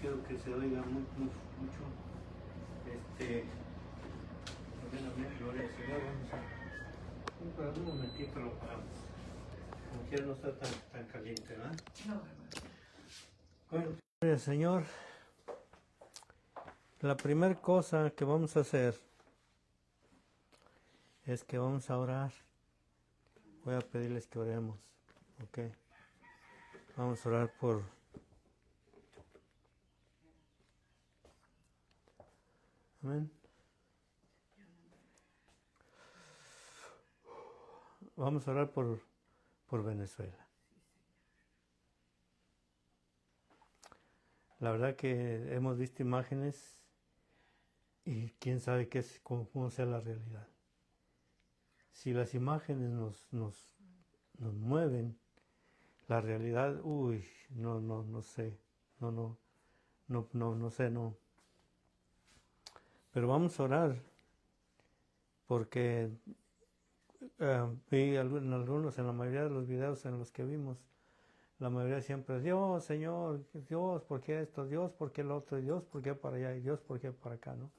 quiero que se oiga mucho. Amén, amén, gloria al Señor. Vamos a un momentito lo paramos. Como quiera no está tan caliente, ¿verdad? No, hermano. Bueno, gloria al Señor. La primera cosa que vamos a hacer es que vamos a orar. Voy a pedirles que oremos, ¿ok? Vamos a orar por... Amén. Vamos a orar por Venezuela. La verdad que hemos visto imágenes y quién sabe cómo sea la realidad. Si las imágenes nos mueven, la realidad, no sé, no sé. Pero vamos a orar porque vi en la mayoría de los videos en los que vimos, la mayoría siempre es Dios, Señor, Dios, ¿por qué esto? Dios, ¿por qué lo otro? Dios, ¿por qué para allá? Y Dios, ¿por qué para acá? ¿No?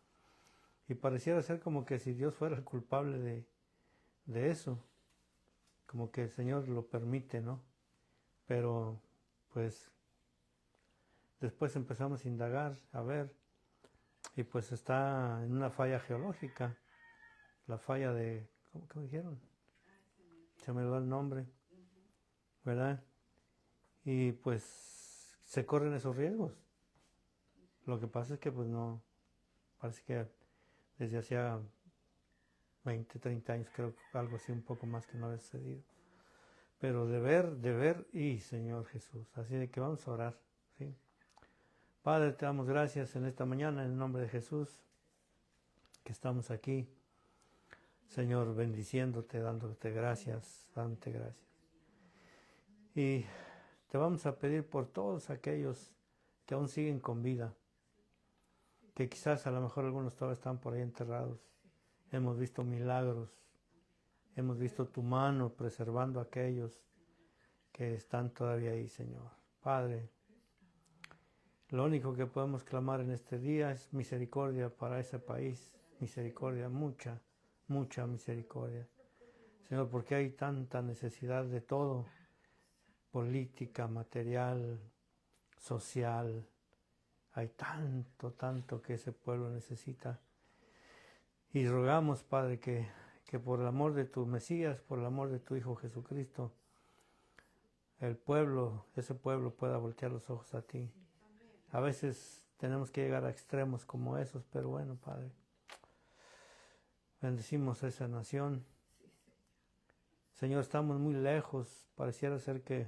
Y pareciera ser como que si Dios fuera el culpable de eso, como que el Señor lo permite, ¿no? Pero pues después empezamos a indagar, a ver, y pues está en una falla geológica, la falla de, ¿cómo dijeron? Se me olvidó el nombre, ¿verdad? Y pues se corren esos riesgos. Lo que pasa es que pues no, parece que desde hacía 20, 30 años, creo que algo así, un poco más que no había sucedido. Pero de ver, y Señor Jesús, así de que vamos a orar, ¿sí? Padre, te damos gracias en esta mañana, en el nombre de Jesús, que estamos aquí, Señor, bendiciéndote, dándote gracias, dándote gracias. Y te vamos a pedir por todos aquellos que aún siguen con vida, que quizás a lo mejor algunos todavía están por ahí enterrados. Hemos visto milagros, hemos visto tu mano preservando a aquellos que están todavía ahí, Señor. Padre, lo único que podemos clamar en este día es misericordia para ese país, misericordia, mucha, mucha misericordia. Señor, porque hay tanta necesidad de todo, política, material, social, hay tanto que ese pueblo necesita. Y rogamos, Padre, que por el amor de tu Mesías, por el amor de tu Hijo Jesucristo, ese pueblo pueda voltear los ojos a ti. A veces tenemos que llegar a extremos como esos, pero bueno, Padre, bendecimos a esa nación. Señor, estamos muy lejos, pareciera ser que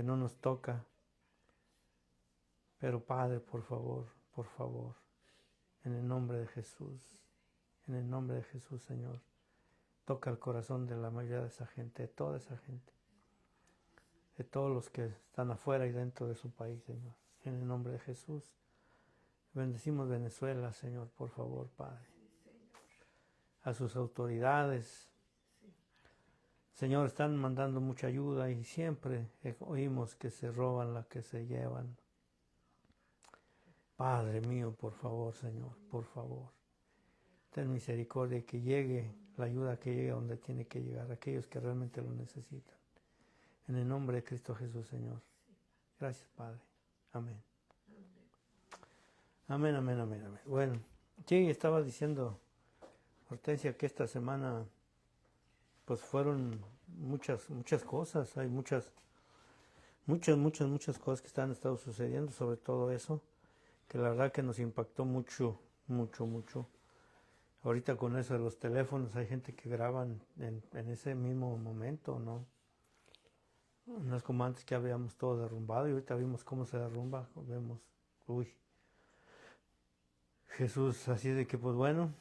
no nos toca. Pero Padre, por favor, en el nombre de Jesús, Señor, toca el corazón de la mayoría de esa gente, de toda esa gente, de todos los que están afuera y dentro de su país, Señor. En el nombre de Jesús, bendecimos Venezuela, Señor, por favor, Padre. A sus autoridades, Señor, están mandando mucha ayuda y siempre oímos que se roban la que se llevan. Padre mío, por favor, Señor, por favor, ten misericordia y que llegue la ayuda, que llegue donde tiene que llegar, a aquellos que realmente lo necesitan. En el nombre de Cristo Jesús, Señor. Gracias, Padre. Amén. Amén, amén, amén, amén. Bueno, sí, estaba diciendo, Hortensia, que esta semana pues fueron muchas cosas, hay muchas cosas que han estado sucediendo, sobre todo eso, que la verdad que nos impactó mucho. Ahorita con eso de los teléfonos hay gente que graban en ese mismo momento, ¿no? No es como antes que habíamos todo derrumbado y ahorita vimos cómo se derrumba, vemos, Jesús, así de que pues bueno,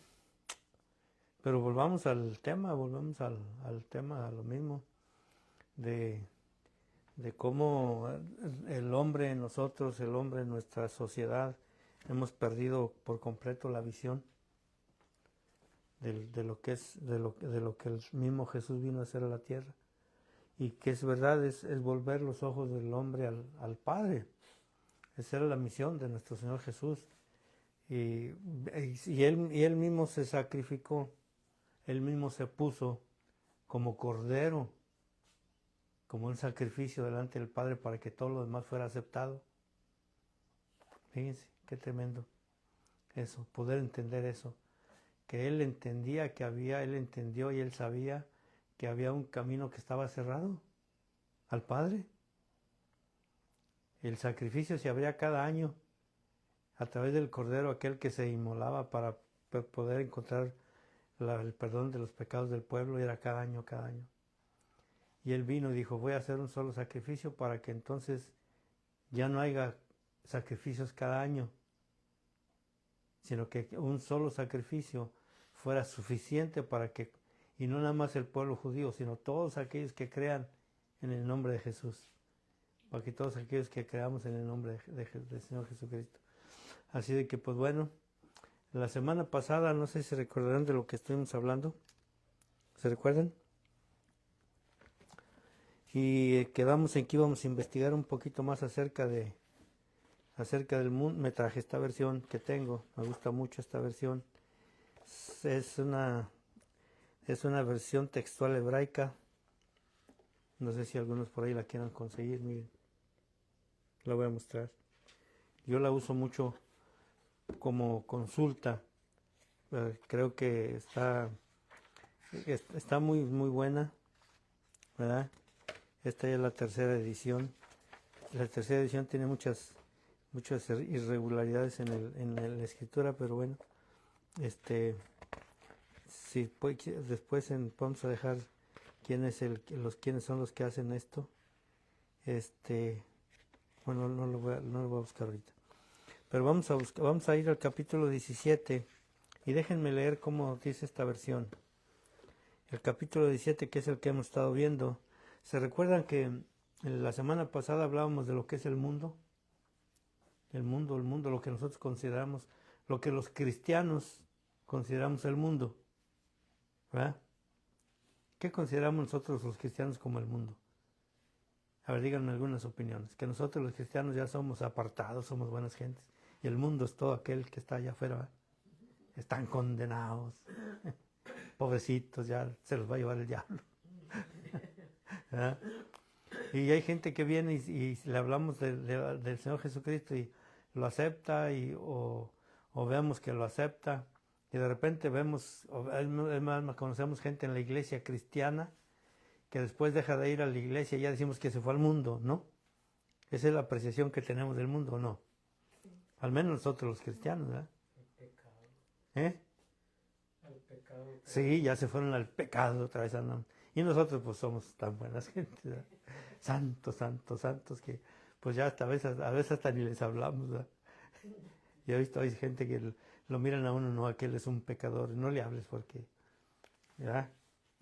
pero volvamos al tema, a lo mismo, de cómo el hombre en nosotros, el hombre en nuestra sociedad, hemos perdido por completo la visión de lo que el mismo Jesús vino a hacer a la tierra. Y que es verdad, es volver los ojos del hombre al Padre. Esa era la misión de nuestro Señor Jesús. Y él mismo se sacrificó, él mismo se puso como cordero, como un sacrificio delante del Padre para que todo lo demás fuera aceptado. Fíjense, qué tremendo eso, poder entender eso. Que él entendía él entendió y él sabía que había un camino que estaba cerrado al Padre. El sacrificio se abría cada año a través del Cordero, aquel que se inmolaba para poder encontrar el perdón de los pecados del pueblo, y era cada año, cada año. Y él vino y dijo, voy a hacer un solo sacrificio para que entonces ya no haya sacrificios cada año, sino que un solo sacrificio fuera suficiente para que, y no nada más el pueblo judío, sino todos aquellos que crean en el nombre de Jesús, para que todos aquellos que creamos en el nombre del Señor Jesucristo. Así de que, pues bueno, la semana pasada, no sé si se recordarán de lo que estuvimos hablando, ¿se recuerdan? Y quedamos en que íbamos a investigar un poquito más acerca del mundo. Me traje esta versión que tengo, me gusta mucho esta versión. Es una versión textual hebraica. No sé si algunos por ahí la quieran conseguir, miren. La voy a mostrar. Yo la uso mucho como consulta. Creo que está muy, muy buena, ¿verdad? Esta ya es la tercera edición. La tercera edición tiene muchas irregularidades en la escritura, pero bueno, si después vamos a dejar quiénes son los que hacen esto. Bueno, no lo voy a buscar ahorita. Pero vamos a ir al capítulo 17 y déjenme leer cómo dice esta versión. El capítulo 17, que es el que hemos estado viendo. ¿Se recuerdan que la semana pasada hablábamos de lo que es el mundo? El mundo, lo que nosotros consideramos, lo que los cristianos consideramos el mundo, ¿verdad? ¿Qué consideramos nosotros los cristianos como el mundo? A ver, díganme algunas opiniones. Que nosotros los cristianos ya somos apartados, somos buenas gentes, y el mundo es todo aquel que está allá afuera, ¿verdad? Están condenados, pobrecitos, ya se los va a llevar el diablo, ¿verdad? Y hay gente que viene y le hablamos del Señor Jesucristo y lo acepta, o vemos que lo acepta, y de repente vemos, conocemos gente en la iglesia cristiana que después deja de ir a la iglesia y ya decimos que se fue al mundo, ¿no? Esa es la apreciación que tenemos del mundo, ¿no? Sí. Al menos nosotros los cristianos, ¿verdad? El pecado. ¿Eh? Al pecado. Sí, ya se fueron al pecado otra vez andan. Y nosotros pues somos tan buenas gentes, ¿verdad? Santos, santos, santos, que pues ya hasta a veces hasta ni les hablamos, ¿verdad? Yo he visto, hay gente que lo miran a uno, no, aquel es un pecador, no le hables porque, ¿verdad?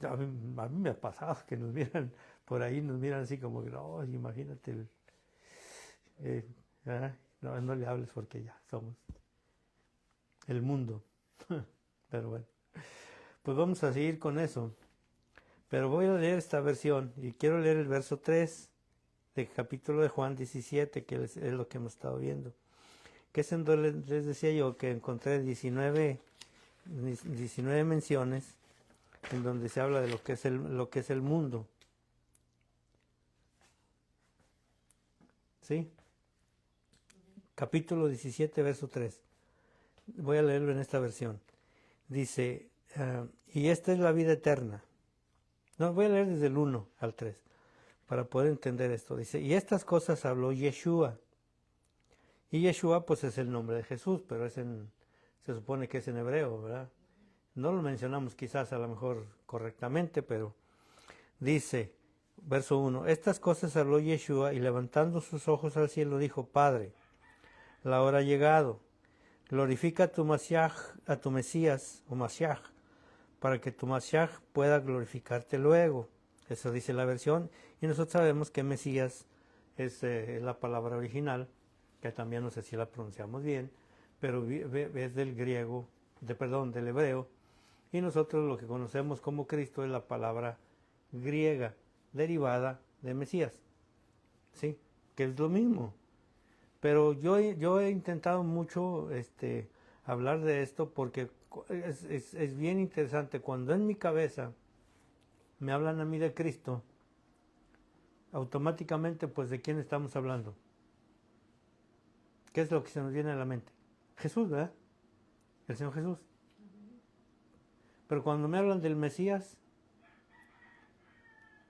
A mí me ha pasado que nos miran por ahí, nos miran así como que, no, imagínate, ¿verdad? No le hables porque ya somos el mundo. Pero bueno, pues vamos a seguir con eso. Pero voy a leer esta versión y quiero leer el verso 3 del capítulo de Juan 17, que es lo que hemos estado viendo. Que es en donde les decía yo que encontré 19 menciones en donde se habla de lo que es el mundo. ¿Sí? Capítulo 17, verso 3. Voy a leerlo en esta versión. Dice, y esta es la vida eterna. No, voy a leer desde el 1 al 3 para poder entender esto. Dice, y estas cosas habló Yeshua. Y Yeshua pues es el nombre de Jesús, pero se supone que es en hebreo, ¿verdad? No lo mencionamos quizás a lo mejor correctamente, pero dice, verso 1, estas cosas habló Yeshua y levantando sus ojos al cielo dijo, Padre, la hora ha llegado, glorifica a tu Mesías o Mashiach, para que tu Mashiach pueda glorificarte luego. Eso dice la versión, y nosotros sabemos que Mesías es la palabra original, que también no sé si la pronunciamos bien, pero es del griego, del hebreo, y nosotros lo que conocemos como Cristo es la palabra griega, derivada de Mesías, ¿sí? Que es lo mismo, Pero yo he intentado mucho hablar de esto porque es bien interesante. Cuando en mi cabeza me hablan a mí de Cristo, automáticamente, pues, ¿de quién estamos hablando? ¿Qué es lo que se nos viene a la mente? Jesús, ¿verdad? El Señor Jesús. Pero cuando me hablan del Mesías,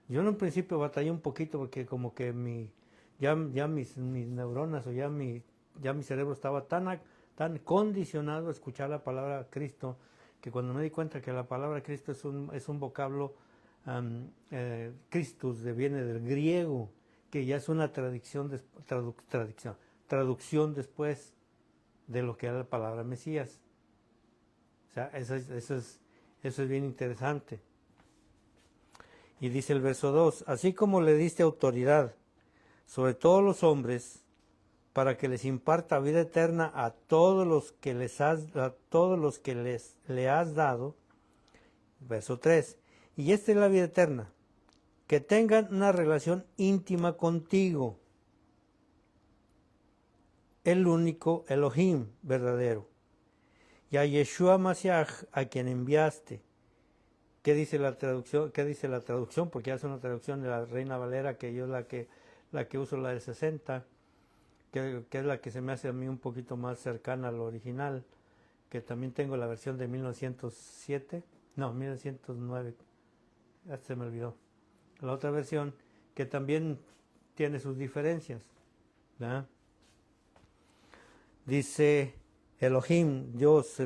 yo en un principio batallé un poquito porque como que ya mis neuronas o ya mi cerebro estaba tan condicionado a escuchar la palabra Cristo, que cuando me di cuenta que la palabra Cristo es un vocablo, Christus, viene del griego, que ya es una traducción después de lo que era la palabra Mesías. O sea, eso es bien interesante. Y dice el verso 2, así como le diste autoridad sobre todos los hombres, para que les imparta vida eterna a todos los que le has dado. Verso 3, y esta es la vida eterna, que tengan una relación íntima contigo, el único Elohim verdadero, y a Yeshua Mashiach, a quien enviaste. ¿Qué dice la traducción? Porque ya es una traducción de la Reina Valera, que yo la que uso, la del 60, que es la que se me hace a mí un poquito más cercana al original, que también tengo la versión de 1909, ya se me olvidó. La otra versión, que también tiene sus diferencias, ¿verdad? Dice Elohim, Dios,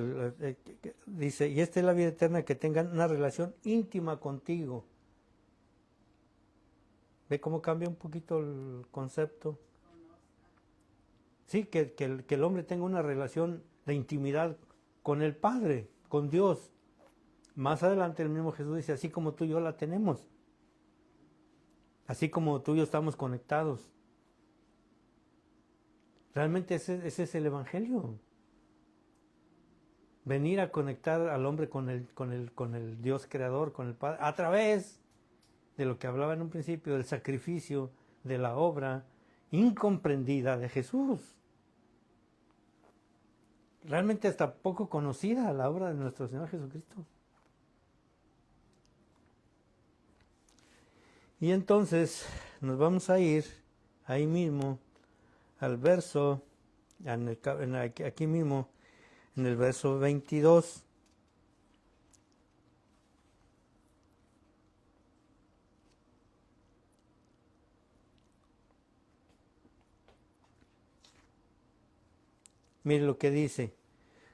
dice, y esta es la vida eterna, que tengan una relación íntima contigo. ¿Ve cómo cambia un poquito el concepto? Sí, que el hombre tenga una relación de intimidad con el Padre, con Dios. Más adelante el mismo Jesús dice, así como tú y yo la tenemos. Así como tú y yo estamos conectados. Realmente ese es el Evangelio. Venir a conectar al hombre con el Dios creador, con el Padre, a través de lo que hablaba en un principio, del sacrificio, de la obra incomprendida de Jesús. Realmente hasta poco conocida la obra de nuestro Señor Jesucristo. Y entonces nos vamos a ir ahí mismo al verso, aquí mismo, en el verso 22. Mire lo que dice.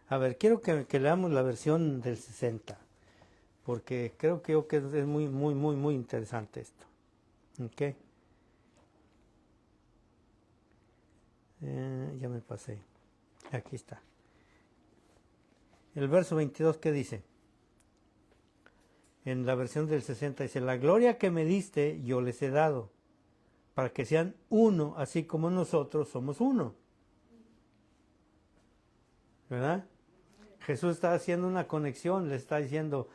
A ver, quiero que leamos la versión del 60, porque creo que es muy, muy, muy, muy interesante esto. ¿Ok? Ya me pasé. Aquí está. El verso 22, ¿qué dice? En la versión del 60 dice, la gloria que me diste yo les he dado, para que sean uno, así como nosotros somos uno. ¿Verdad? Jesús está haciendo una conexión, le está diciendo,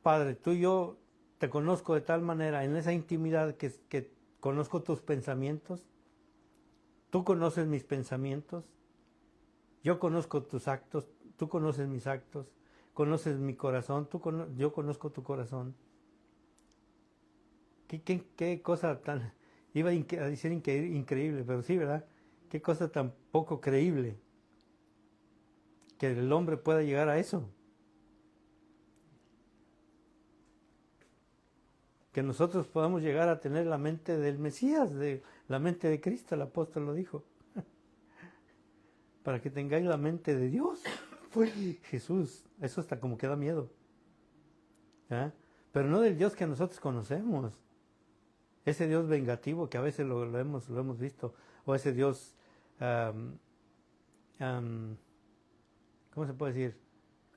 Padre, tú y yo te conozco de tal manera, en esa intimidad que conozco tus pensamientos, tú conoces mis pensamientos, yo conozco tus actos, tú conoces mis actos, conoces mi corazón, yo conozco tu corazón. ¿Qué cosa tan, iba a decir increíble, pero sí, ¿verdad? Qué cosa tan poco creíble que el hombre pueda llegar a eso. Que nosotros podamos llegar a tener la mente del Mesías, la mente de Cristo, el apóstol lo dijo. Para que tengáis la mente de Dios. Fue Jesús. Eso hasta como que da miedo. ¿Ah? Pero no del Dios que nosotros conocemos. Ese Dios vengativo que a veces lo hemos visto. O ese Dios, ¿cómo se puede decir?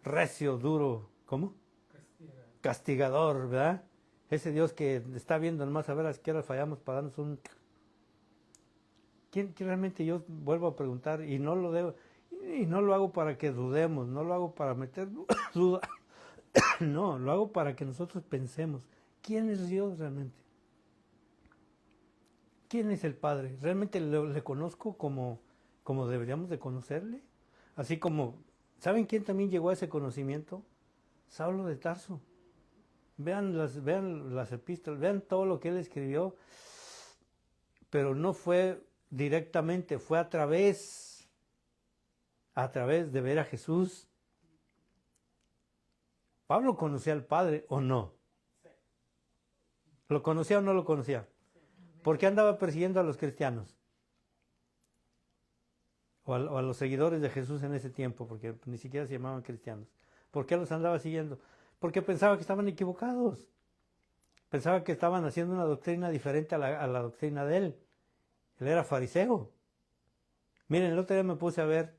Recio, duro. ¿Cómo? Castigador, ¿verdad? Ese Dios que está viendo nomás a ver a qué hora fallamos para darnos un... ¿Quién realmente? Yo vuelvo a preguntar y no lo hago para que dudemos, no lo hago para meter duda, no, lo hago para que nosotros pensemos, ¿quién es Dios realmente? ¿Quién es el Padre? ¿Realmente le conozco como deberíamos de conocerle? Así como, ¿saben quién también llegó a ese conocimiento? Saulo de Tarso. Vean las epístolas, vean todo lo que él escribió, pero no fue directamente, fue a través de ver a Jesús. ¿Pablo conocía al Padre o no? ¿Lo conocía o no lo conocía? ¿Por qué andaba persiguiendo a los cristianos? O a los seguidores de Jesús en ese tiempo, porque ni siquiera se llamaban cristianos. ¿Por qué los andaba siguiendo? Porque pensaba que estaban equivocados. Pensaba que estaban haciendo una doctrina diferente a la doctrina de él. Él era fariseo. Miren, el otro día me puse a ver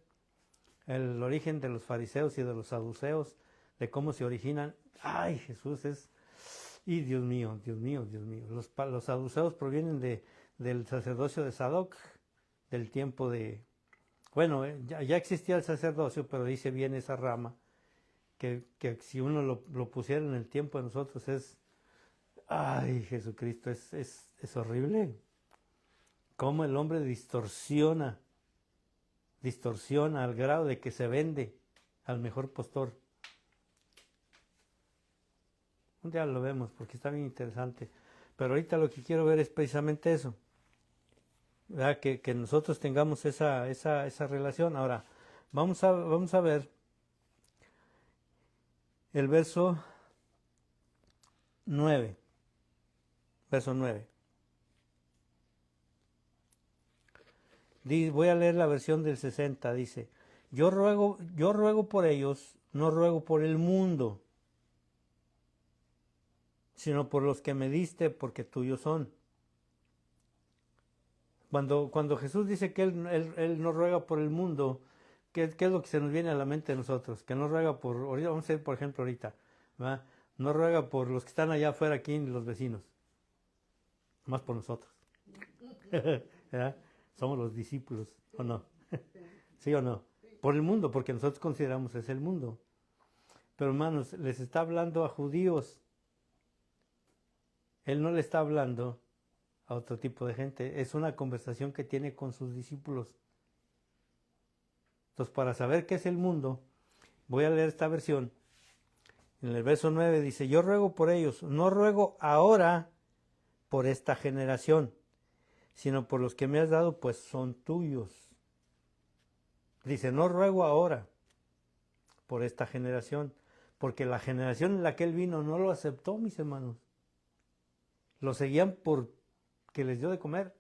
el origen de los fariseos y de los saduceos, de cómo se originan. Ay, Jesús es... Y Dios mío, Dios mío, Dios mío. Los saduceos provienen del sacerdocio de Sadoc, del tiempo de... Bueno, ya existía el sacerdocio, pero dice bien esa rama, que si uno lo pusiera en el tiempo de nosotros es... Ay, Jesucristo, es horrible. Cómo el hombre distorsiona al grado de que se vende al mejor postor. Un día lo vemos porque está bien interesante. Pero ahorita lo que quiero ver es precisamente eso. ¿Verdad? Que nosotros tengamos esa relación. Ahora, vamos a ver el verso 9. Verso 9. Voy a leer la versión del 60. Dice, yo ruego por ellos, no ruego por el mundo, sino por los que me diste, porque tuyos son. Cuando Jesús dice que él no ruega por el mundo, ¿qué es lo que se nos viene a la mente de nosotros? Que no ruega por, vamos a ver por ejemplo ahorita, ¿verdad? No ruega por los que están allá afuera aquí, los vecinos, más por nosotros. ¿Verdad? Somos los discípulos, ¿o no? ¿Sí o no? Por el mundo, porque nosotros consideramos es el mundo. Pero hermanos, les está hablando a judíos. Él no le está hablando a otro tipo de gente. Es una conversación que tiene con sus discípulos. Entonces, para saber qué es el mundo, voy a leer esta versión. En el verso 9 dice, yo ruego por ellos, no ruego ahora por esta generación, sino por los que me has dado, pues son tuyos. Dice, no ruego ahora por esta generación, porque la generación en la que él vino no lo aceptó, mis hermanos. Lo seguían porque les dio de comer.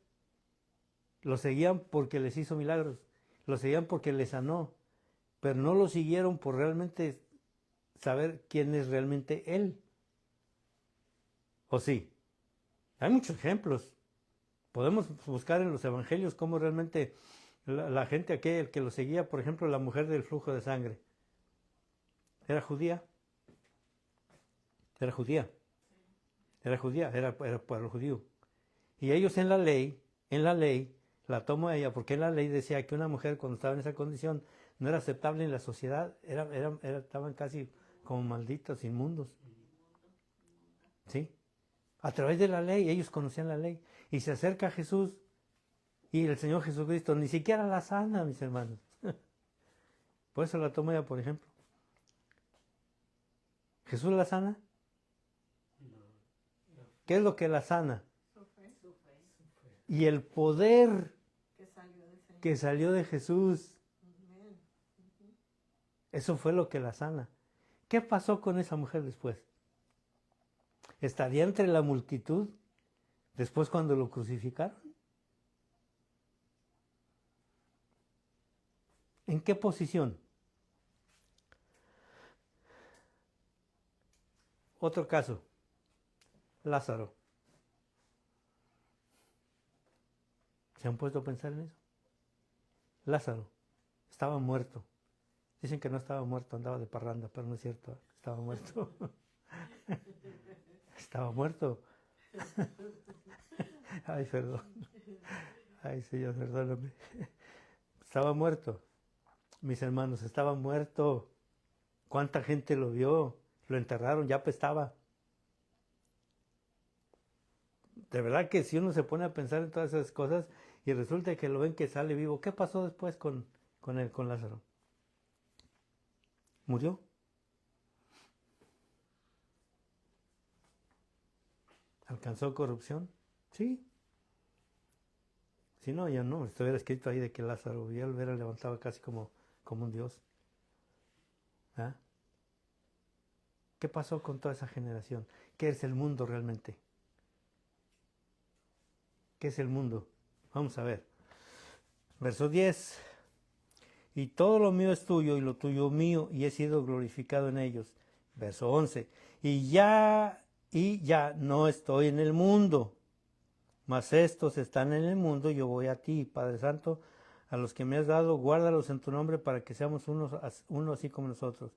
Lo seguían porque les hizo milagros. Lo seguían porque les sanó. Pero no lo siguieron por realmente saber quién es realmente él. ¿O sí? Hay muchos ejemplos. Podemos buscar en los evangelios cómo realmente la gente aquel que lo seguía, por ejemplo, la mujer del flujo de sangre. ¿Era judía? Era judía. Era judía, era pueblo judío. Y ellos en la ley, la tomó ella, porque en la ley decía que una mujer cuando estaba en esa condición no era aceptable en la sociedad, estaban casi como malditos, inmundos. ¿Sí? A través de la ley, ellos conocían la ley. Y se acerca a Jesús y el Señor Jesucristo ni siquiera la sana, mis hermanos. Por eso la tomó ella, por ejemplo. ¿Jesús la sana? ¿Qué es lo que la sana? Y el poder que salió de Jesús. Eso fue lo que la sana. ¿Qué pasó con esa mujer después? ¿Estaría entre la multitud después cuando lo crucificaron? ¿En qué posición? Otro caso. Lázaro. ¿Se han puesto a pensar en eso? Lázaro estaba muerto. Dicen que no estaba muerto, andaba de parranda, pero no es cierto, estaba muerto. Estaba muerto. Ay, perdón. Ay, Señor, perdóname. Estaba muerto. Mis hermanos, estaba muerto. ¿Cuánta gente lo vio? Lo enterraron, ya apestaba. de verdad que si uno se pone a pensar en todas esas cosas y resulta que lo ven que sale vivo, ¿qué pasó después con Lázaro? ¿Murió? ¿Alcanzó corrupción? Sí. Si no, ya no, estuviera escrito ahí de que Lázaro ya lo hubiera levantado casi como un dios. ¿Ah? ¿Qué pasó con toda esa generación? ¿Qué es el mundo realmente? ¿Qué es el mundo? Vamos a ver. Verso 10. Y todo lo mío es tuyo y lo tuyo mío, y he sido glorificado en ellos. Verso 11. Y ya no estoy en el mundo, mas estos están en el mundo, yo voy a ti, Padre Santo, a los que me has dado, guárdalos en tu nombre para que seamos uno así como nosotros.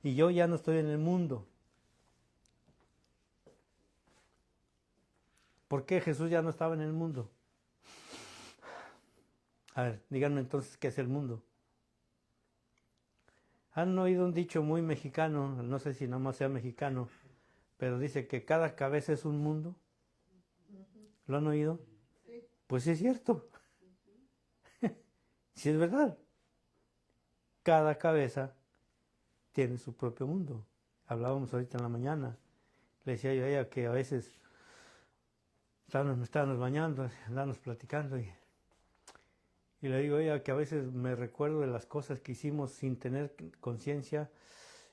Y yo ya no estoy en el mundo. ¿Por qué Jesús ya no estaba en el mundo? A ver, díganme entonces qué es el mundo. Han oído un dicho muy mexicano, no sé si nada más sea mexicano, pero dice que cada cabeza es un mundo. ¿Lo han oído? Sí. Pues sí es cierto. Sí es verdad. Cada cabeza tiene su propio mundo. Hablábamos ahorita en la mañana. Le decía yo a ella que a veces estábamos bañando, andábamos platicando y le digo a ella que a veces me recuerdo de las cosas que hicimos sin tener conciencia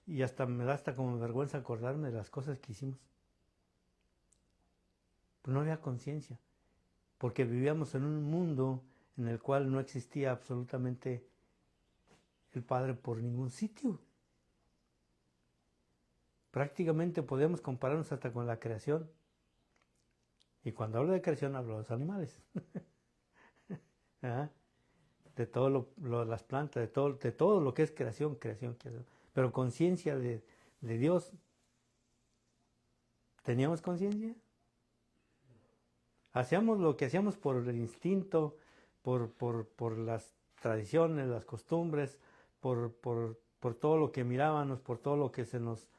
y hasta me da hasta como vergüenza acordarme de las cosas que hicimos. Pues no había conciencia, porque vivíamos en un mundo en el cual no existía absolutamente el Padre por ningún sitio. Prácticamente podemos compararnos hasta con la creación. Y cuando hablo de creación hablo de los animales. ¿Ah? De todo las plantas, de todo lo que es creación. Pero conciencia de Dios. ¿Teníamos conciencia? Hacíamos lo que hacíamos por el instinto, por las tradiciones, las costumbres, por todo lo que mirábamos, por todo lo que se nos...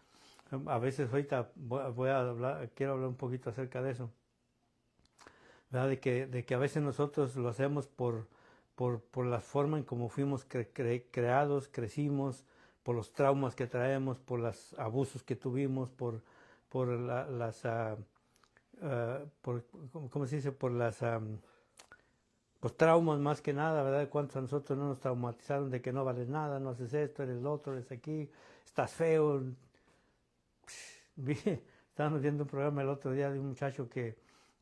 A veces ahorita quiero hablar un poquito acerca de eso. ¿Verdad? De que a veces nosotros lo hacemos por la forma en cómo fuimos creados, crecimos, por los traumas que traemos, por los abusos que tuvimos, por ¿cómo se dice? Por las pues traumas más que nada, ¿verdad? ¿Cuántos a nosotros no nos traumatizaron de que no vales nada, no haces esto, eres lo otro, eres aquí, estás feo? Estábamos viendo un programa el otro día de un muchacho que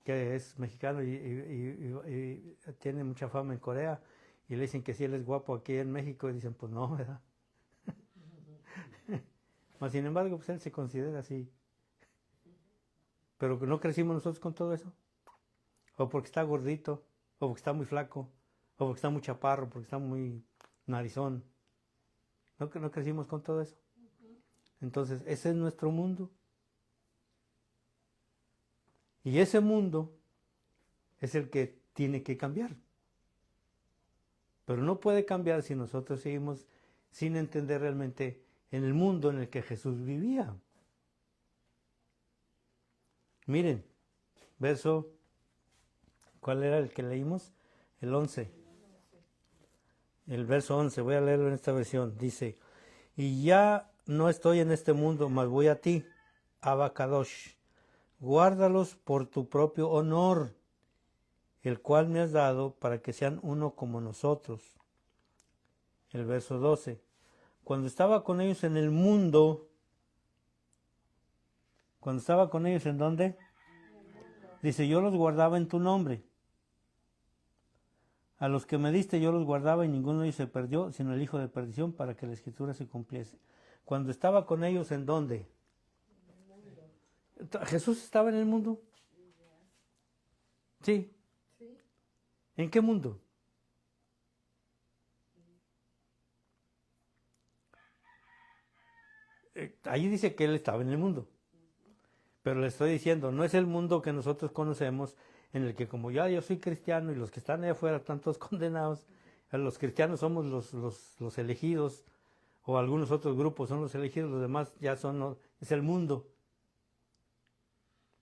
es mexicano y tiene mucha fama en Corea, y le dicen que si él es guapo aquí en México, y dicen, pues no, ¿verdad? Mas sin embargo, pues él se considera así. Pero no crecimos nosotros con todo eso. O porque está gordito, o porque está muy flaco, o porque está muy chaparro, porque está muy narizón. No crecimos con todo eso. Entonces, ese es nuestro mundo. Y ese mundo es el que tiene que cambiar. Pero no puede cambiar si nosotros seguimos sin entender realmente en el mundo en el que Jesús vivía. Miren, verso, ¿cuál era el que leímos? El 11. El verso 11, voy a leerlo en esta versión. Dice, y ya no estoy en este mundo, mas voy a ti, Abba Kadosh. Guárdalos por tu propio honor, el cual me has dado para que sean uno como nosotros. El verso 12. Cuando estaba con ellos en el mundo, cuando estaba con ellos ¿en dónde? Dice, yo los guardaba en tu nombre. A los que me diste yo los guardaba y ninguno de ellos se perdió, sino el hijo de perdición, para que la escritura se cumpliese. Cuando estaba con ellos, ¿en dónde? ¿Jesús estaba en el mundo? Sí. ¿En qué mundo? Ahí dice que él estaba en el mundo. Pero le estoy diciendo, no es el mundo que nosotros conocemos, en el que como yo soy cristiano y los que están allá afuera están todos condenados, los cristianos somos los elegidos, o algunos otros grupos son los elegidos, los demás ya son, es el mundo.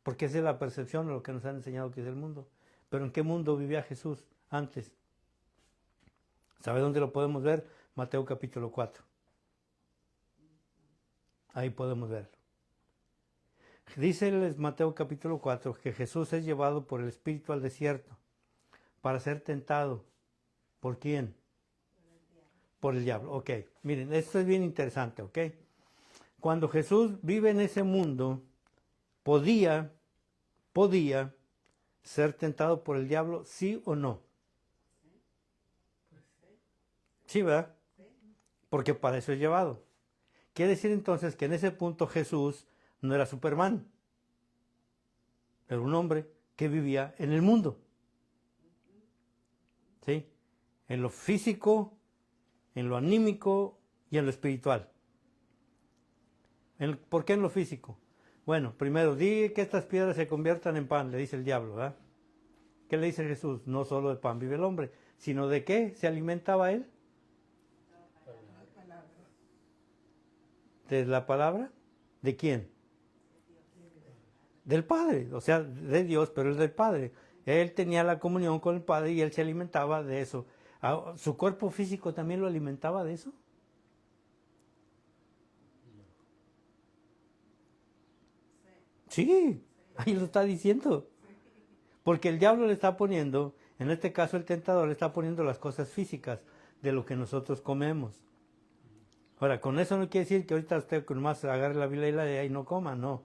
porque esa es la percepción de lo que nos han enseñado que es el mundo. Pero ¿en qué mundo vivía Jesús antes? ¿Sabe dónde lo podemos ver? Mateo capítulo 4. Ahí podemos verlo. Dice Mateo capítulo 4 que Jesús es llevado por el Espíritu al desierto para ser tentado. ¿Por quién? Por el diablo. Ok, miren, esto es bien interesante, ok. Cuando Jesús vive en ese mundo, podía ser tentado por el diablo, ¿sí o no? Sí, ¿verdad? Porque para eso es llevado. Quiere decir entonces que en ese punto Jesús no era Superman. Era un hombre que vivía en el mundo. ¿Sí? En lo físico, en lo anímico y en lo espiritual. ¿Por qué en lo físico? Bueno, primero, di que estas piedras se conviertan en pan, le dice el diablo, ¿verdad? ¿Qué le dice Jesús? No solo de pan vive el hombre, sino de qué se alimentaba él. ¿De la palabra? ¿De quién? Del Padre, o sea, de Dios, pero es del Padre. Él tenía la comunión con el Padre y él se alimentaba de eso. ¿Su cuerpo físico también lo alimentaba de eso? Sí, ahí lo está diciendo. Porque el diablo le está poniendo, en este caso el tentador le está poniendo las cosas físicas de lo que nosotros comemos. Ahora, con eso no quiere decir que ahorita usted nomás agarre la Biblia y la lea y no coma, no.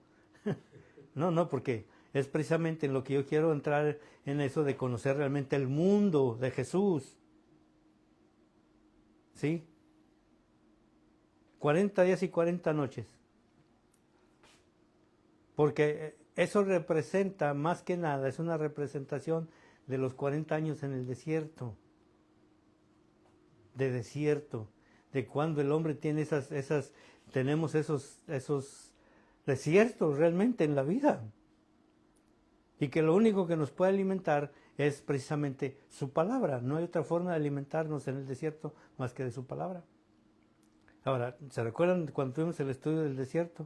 No, porque es precisamente en lo que yo quiero entrar en eso de conocer realmente el mundo de Jesús. ¿Sí? 40 días y 40 noches. Porque eso representa, más que nada, es una representación de los 40 años en el desierto. De desierto. De cuando el hombre tiene tenemos esos desiertos realmente en la vida. Y que lo único que nos puede alimentar es precisamente su palabra. No hay otra forma de alimentarnos en el desierto más que de su palabra. Ahora, ¿se recuerdan cuando tuvimos el estudio del desierto?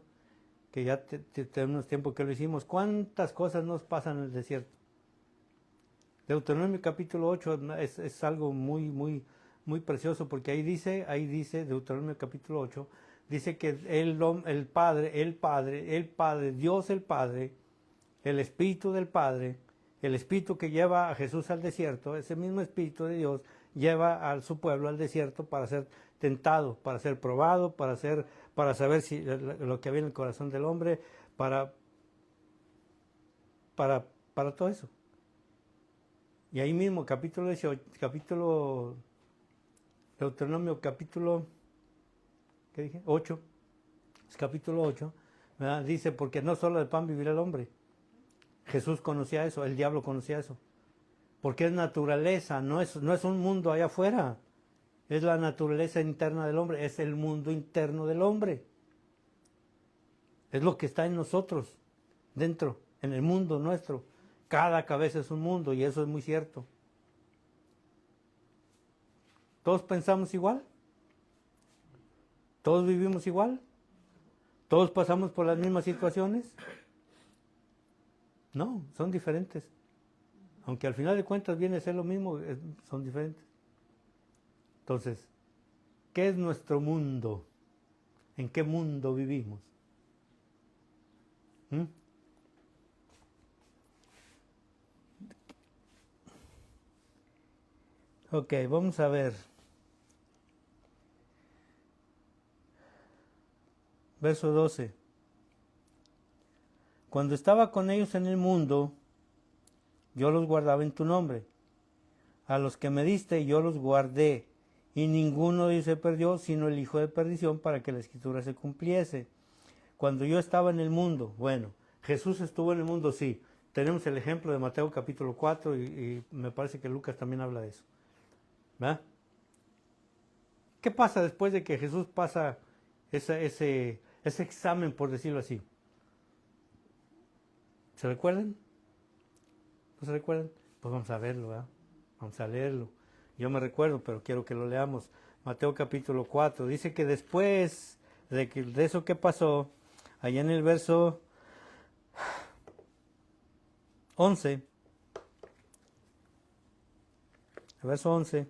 Que ya tenemos tiempo que lo hicimos. ¿Cuántas cosas nos pasan en el desierto? Deuteronomio capítulo 8 es algo muy precioso, porque ahí dice, Deuteronomio capítulo 8, dice que el Padre, Dios el Padre, el Espíritu del Padre, el Espíritu que lleva a Jesús al desierto, ese mismo Espíritu de Dios lleva a su pueblo al desierto para ser tentado, para ser probado, para saber si lo que había en el corazón del hombre, para todo eso. Y ahí mismo, capítulo 18, Deuteronomio capítulo, ¿qué dije? 8, es capítulo 8, ¿verdad? Dice, porque no solo de pan vivirá el hombre. Jesús conocía eso, el diablo conocía eso. Porque es naturaleza, no es un mundo allá afuera. Es la naturaleza interna del hombre, es el mundo interno del hombre. Es lo que está en nosotros, dentro, en el mundo nuestro. Cada cabeza es un mundo y eso es muy cierto. ¿Todos pensamos igual? ¿Todos vivimos igual? ¿Todos pasamos por las mismas situaciones? No, son diferentes. Aunque al final de cuentas viene a ser lo mismo, son diferentes. Entonces, ¿qué es nuestro mundo? ¿En qué mundo vivimos? ¿Mm? Ok, vamos a ver. Verso 12. Cuando estaba con ellos en el mundo, yo los guardaba en tu nombre. A los que me diste yo los guardé, y ninguno de ellos se perdió, sino el hijo de perdición, para que la escritura se cumpliese. Cuando yo estaba en el mundo, bueno, Jesús estuvo en el mundo, sí. Tenemos el ejemplo de Mateo capítulo 4 y me parece que Lucas también habla de eso. ¿Verdad? ¿Qué pasa después de que Jesús pasa ese examen, por decirlo así? ¿Se recuerdan? ¿No se recuerdan? Pues vamos a verlo, ¿verdad? Vamos a leerlo. Yo me recuerdo, pero quiero que lo leamos. Mateo capítulo 4. Dice que después de eso que pasó, allá en el verso 11. El verso 11.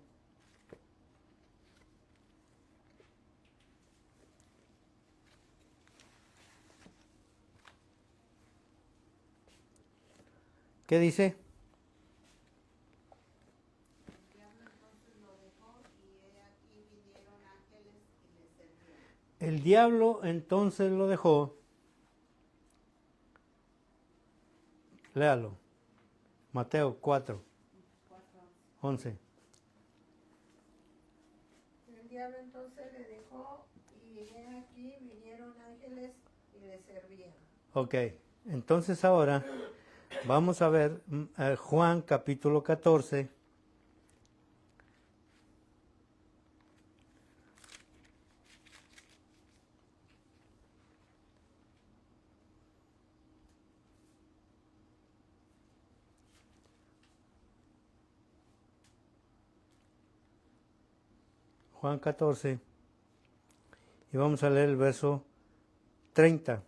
¿Qué dice? El diablo entonces lo dejó. Léalo. Mateo 4, 11. El diablo entonces le dejó y he aquí vinieron ángeles y le servían. Ok, entonces ahora vamos a ver Juan capítulo 14. Juan 14. Y vamos a leer el verso 30.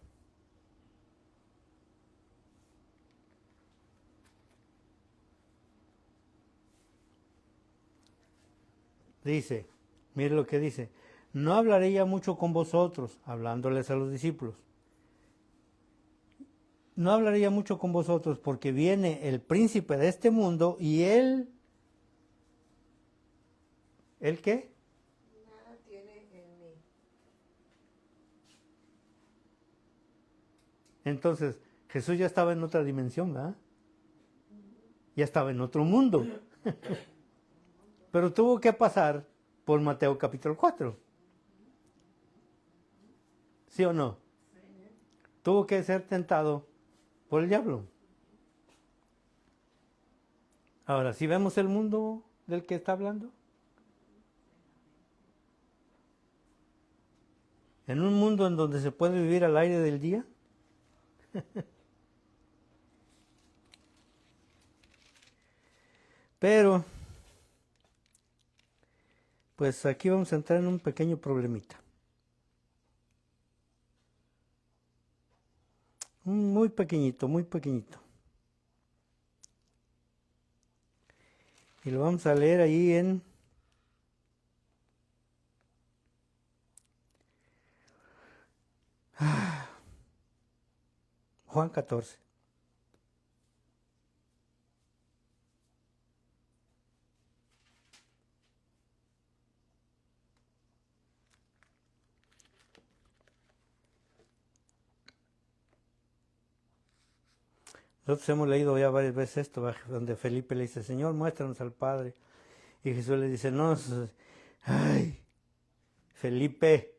Dice, mire lo que dice. No hablaré ya mucho con vosotros, hablándoles a los discípulos. No hablaré ya mucho con vosotros porque viene el príncipe de este mundo y él... ¿El qué? Nada tiene en mí. Entonces, Jesús ya estaba en otra dimensión, ¿verdad? Ya estaba en otro mundo. Pero tuvo que pasar por Mateo capítulo 4. ¿Sí o no? Tuvo que ser tentado por el diablo. Ahora, si vemos el mundo del que está hablando, en un mundo en donde se puede vivir al aire del día, pero, pues aquí vamos a entrar en un pequeño problemita. Muy pequeñito, muy pequeñito. Y lo vamos a leer ahí en Juan 14. Nosotros hemos leído ya varias veces esto, donde Felipe le dice, Señor, muéstranos al Padre. Y Jesús le dice, no, ay, Felipe,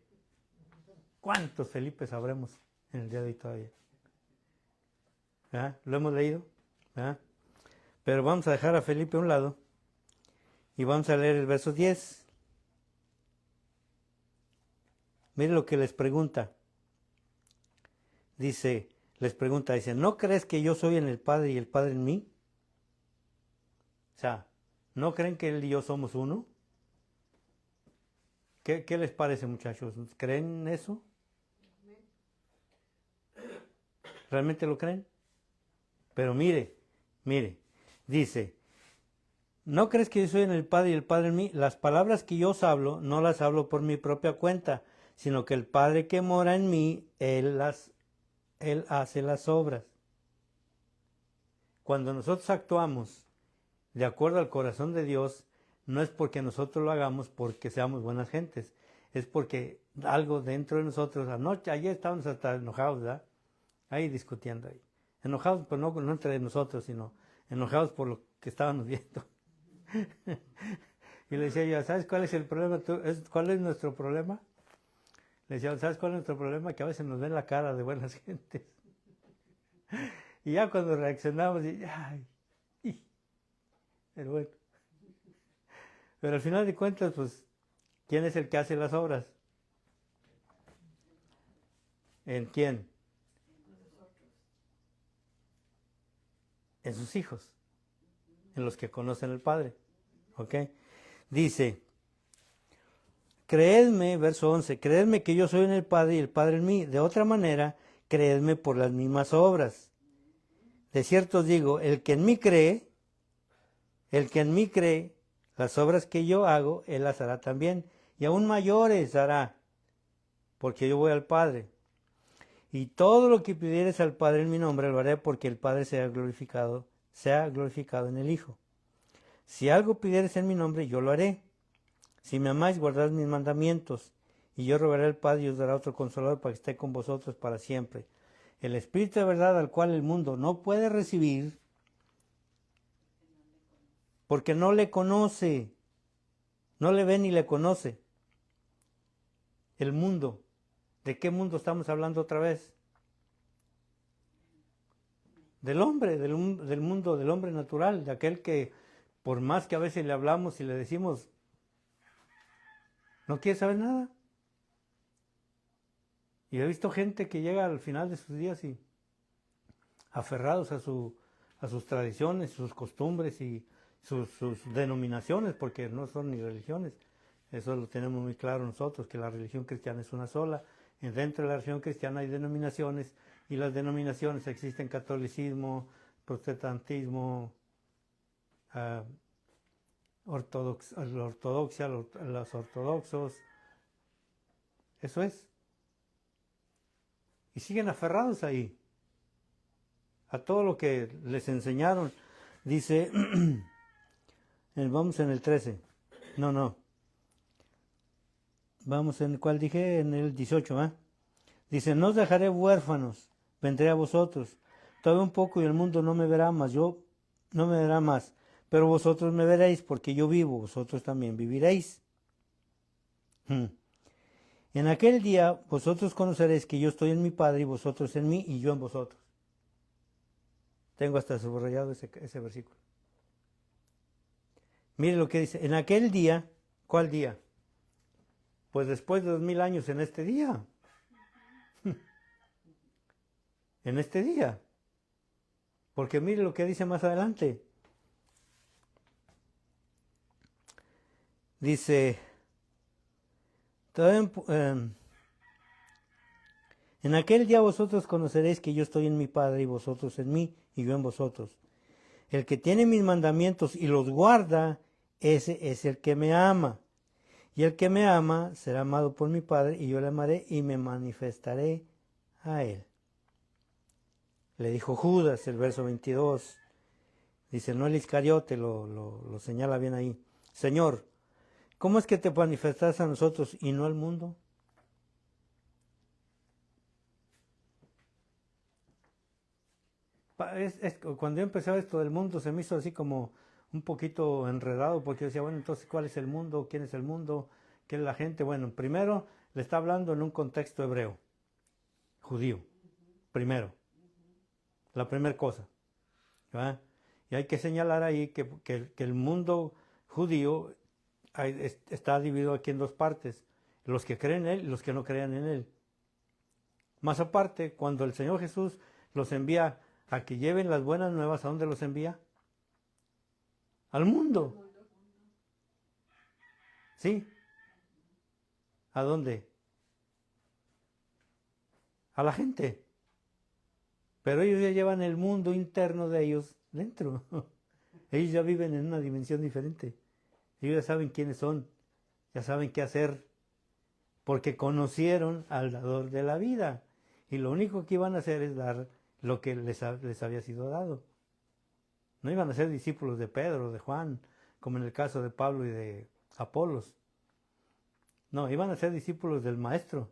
¿cuántos Felipes sabremos en el día de hoy todavía? ¿Verdad? ¿Lo hemos leído? ¿Verdad? Pero vamos a dejar a Felipe a un lado y vamos a leer el verso 10. Mire lo que les pregunta. Dice, ¿no crees que yo soy en el Padre y el Padre en mí? O sea, ¿no creen que Él y yo somos uno? ¿Qué les parece, muchachos? ¿Creen eso? ¿Realmente lo creen? Pero mire, dice, ¿no crees que yo soy en el Padre y el Padre en mí? Las palabras que yo os hablo, no las hablo por mi propia cuenta, sino que el Padre que mora en mí, Él hace las obras. Cuando nosotros actuamos de acuerdo al corazón de Dios, no es porque nosotros lo hagamos porque seamos buenas gentes, es porque algo dentro de nosotros, ayer estábamos hasta enojados, ¿verdad? Ahí discutiendo ahí. Enojados, pues no entre nosotros, sino enojados por lo que estábamos viendo. Y le decía yo, ¿sabes cuál es el problema? ¿Cuál es nuestro problema? Le decía, ¿sabes cuál es nuestro problema? Que a veces nos ven la cara de buenas gentes. Y ya cuando reaccionamos, pero bueno. Pero al final de cuentas, pues, ¿quién es el que hace las obras? ¿En quién? En sus hijos, en los que conocen al Padre. ¿Ok? Dice, creedme, verso 11, creedme que yo soy en el Padre y el Padre en mí. De otra manera, creedme por las mismas obras. De cierto os digo, el que en mí cree, las obras que yo hago, él las hará también, y aún mayores hará, porque yo voy al Padre. Y todo lo que pidieres al Padre en mi nombre lo haré, porque el Padre sea glorificado en el Hijo. Si algo pidieres en mi nombre, yo lo haré. Si me amáis, guardad mis mandamientos, y yo rogaré al Padre y os dará otro Consolador para que esté con vosotros para siempre. El Espíritu de verdad al cual el mundo no puede recibir, porque no le conoce, no le ve ni le conoce. El mundo. ¿De qué mundo estamos hablando otra vez? Del hombre, del mundo, del hombre natural, de aquel que por más que a veces le hablamos y le decimos, no quiere saber nada. Y he visto gente que llega al final de sus días y aferrados a sus tradiciones, sus costumbres y sus denominaciones, porque no son ni religiones. Eso lo tenemos muy claro nosotros, que la religión cristiana es una sola. Y dentro de la religión cristiana hay denominaciones, y las denominaciones existen: catolicismo, protestantismo, ortodoxia, los ortodoxos. Eso es. Y siguen aferrados ahí, a todo lo que les enseñaron. Dice, vamos en el 13. No. Vamos en ¿cuál dije? En el 18, ¿ah? Dice, no os dejaré huérfanos, vendré a vosotros. Todavía un poco y el mundo no me verá más, yo no me verá más. Pero vosotros me veréis, porque yo vivo, vosotros también viviréis. En aquel día vosotros conoceréis que yo estoy en mi Padre, y vosotros en mí, y yo en vosotros. Tengo hasta subrayado ese versículo. Mire lo que dice, en aquel día, ¿cuál día? Pues después de 2000 años en este día. En este día. Porque mire lo que dice más adelante. Dice, en aquel día vosotros conoceréis que yo estoy en mi Padre y vosotros en mí y yo en vosotros. El que tiene mis mandamientos y los guarda, ese es el que me ama. Y el que me ama será amado por mi Padre, y yo le amaré y me manifestaré a él. Le dijo Judas, el verso 22. Dice, no el Iscariote, lo señala bien ahí. Señor, ¿cómo es que te manifestas a nosotros y no al mundo? Cuando yo empecé esto del mundo se me hizo así como un poquito enredado, porque yo decía, bueno, entonces, ¿cuál es el mundo? ¿Quién es el mundo? ¿Qué es la gente? Bueno, primero le está hablando en un contexto hebreo, judío, primero, la primera cosa, ¿verdad? Y hay que señalar ahí que el mundo judío está dividido aquí en dos partes, los que creen en él y los que no crean en él. Más aparte, cuando el Señor Jesús los envía a que lleven las buenas nuevas, ¿a dónde los envía? Al mundo. ¿Sí? ¿A dónde? A la gente. Pero ellos ya llevan el mundo interno de ellos dentro. Ellos ya viven en una dimensión diferente. Ellos ya saben quiénes son, ya saben qué hacer, porque conocieron al dador de la vida. Y lo único que iban a hacer es dar lo que les había sido dado. No iban a ser discípulos de Pedro, de Juan, como en el caso de Pablo y de Apolos. No, iban a ser discípulos del Maestro.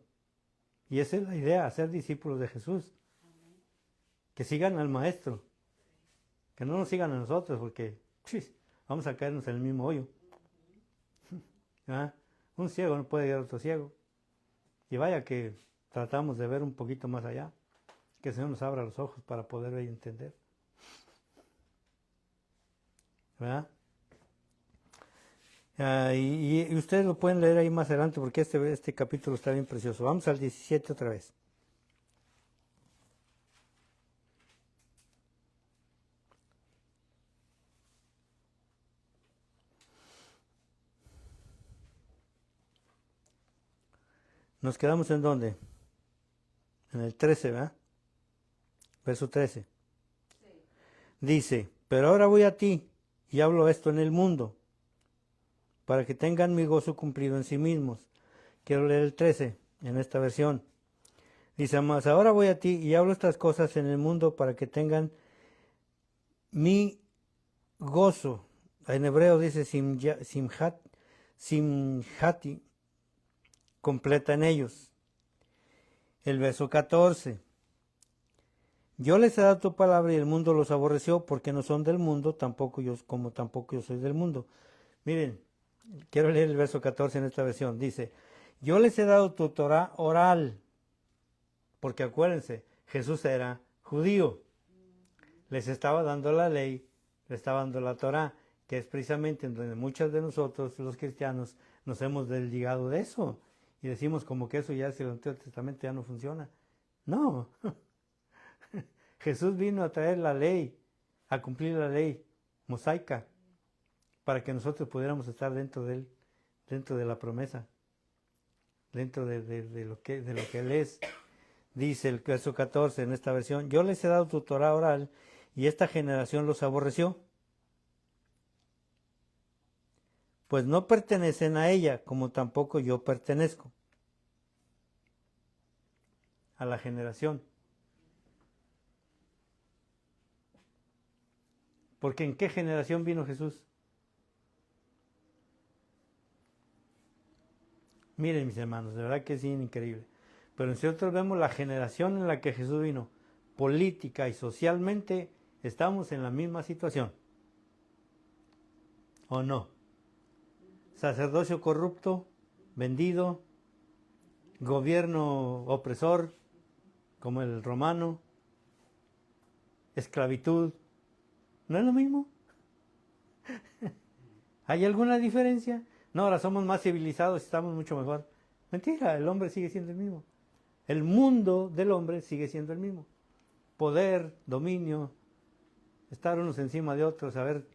Y esa es la idea, ser discípulos de Jesús. Que sigan al Maestro. Que no nos sigan a nosotros, porque vamos a caernos en el mismo hoyo. ¿Ah? Un ciego no puede guiar a otro ciego. Y vaya que tratamos de ver un poquito más allá. Que el Señor nos abra los ojos para poder ver y entender. ¿Verdad? Y ustedes lo pueden leer ahí más adelante, porque este capítulo está bien precioso. Vamos al 17 otra vez. ¿Nos quedamos en dónde? En el 13, ¿verdad? Verso 13. Sí. Dice, pero ahora voy a ti y hablo esto en el mundo, para que tengan mi gozo cumplido en sí mismos. Quiero leer el 13 en esta versión. Dice, más ahora voy a ti y hablo estas cosas en el mundo para que tengan mi gozo. En hebreo dice simhati, completa en ellos. El verso 14. Yo les he dado tu palabra y el mundo los aborreció porque no son del mundo, tampoco yo soy del mundo. Miren, quiero leer el verso 14 en esta versión. Dice, yo les he dado tu Torah oral, porque acuérdense, Jesús era judío. Les estaba dando la ley, les estaba dando la Torah, que es precisamente en donde muchos de nosotros, los cristianos, nos hemos desligado de eso. Y decimos como que eso ya es el Antiguo Testamento, ya no funciona. No. Jesús vino a traer la ley, a cumplir la ley mosaica, para que nosotros pudiéramos estar dentro de él, dentro de la promesa, dentro de lo que Él es. Dice el verso 14 en esta versión, yo les he dado tu Torah oral y esta generación los aborreció, pues no pertenecen a ella, como tampoco yo pertenezco a la generación. Porque ¿en qué generación vino Jesús? Miren, mis hermanos, de verdad que es increíble. Pero nosotros vemos la generación en la que Jesús vino, política y socialmente, estamos en la misma situación. ¿O no? Sacerdocio corrupto, vendido, gobierno opresor, como el romano, esclavitud. ¿No es lo mismo? ¿Hay alguna diferencia? No, ahora somos más civilizados y estamos mucho mejor. Mentira, el hombre sigue siendo el mismo. El mundo del hombre sigue siendo el mismo. Poder, dominio, estar unos encima de otros, a ver,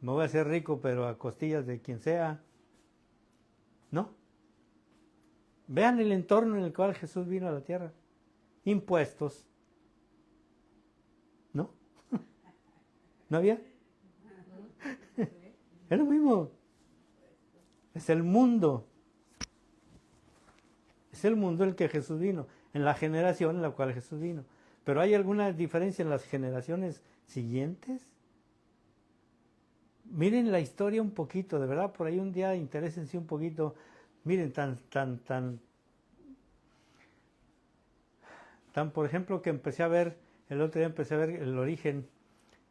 me voy a hacer rico, pero a costillas de quien sea. ¿No? Vean el entorno en el cual Jesús vino a la tierra. Impuestos. ¿No? ¿No había? Es lo mismo. Es el mundo. Es el mundo en el que Jesús vino, en la generación en la cual Jesús vino. Pero ¿hay alguna diferencia en las generaciones siguientes? Miren la historia un poquito, de verdad, por ahí un día interésense un poquito. Miren, tan, por ejemplo, que empecé a ver, el otro día empecé a ver el origen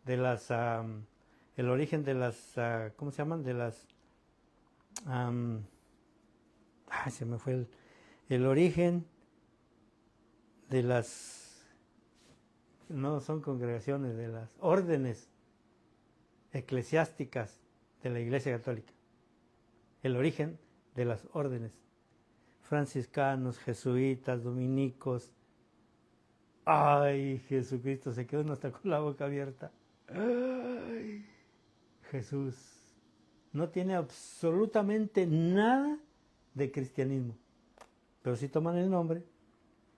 de las, ¿cómo se llaman? De las, se me fue el origen de las, no son congregaciones, de las órdenes eclesiásticas de la Iglesia Católica. El origen de las órdenes. Franciscanos, jesuitas, dominicos. Ay, Jesucristo, se quedó uno hasta con la boca abierta. Ay, Jesús no tiene absolutamente nada de cristianismo, pero sí toman el nombre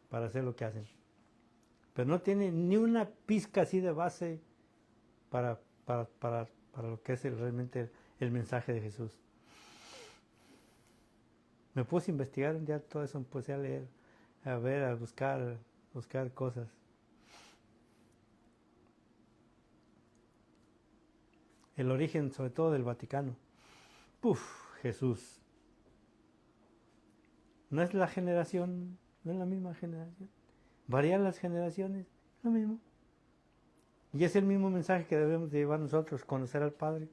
para hacer lo que hacen. Pero no tiene ni una pizca así de base para lo que es realmente el mensaje de Jesús. Me puse a investigar un día todo eso, me puse a leer, a ver, a buscar cosas. El origen, sobre todo, del Vaticano. Jesús. ¿No es la generación? ¿No es la misma generación? ¿Varían las generaciones? Lo mismo. Y es el mismo mensaje que debemos de llevar nosotros, conocer al Padre.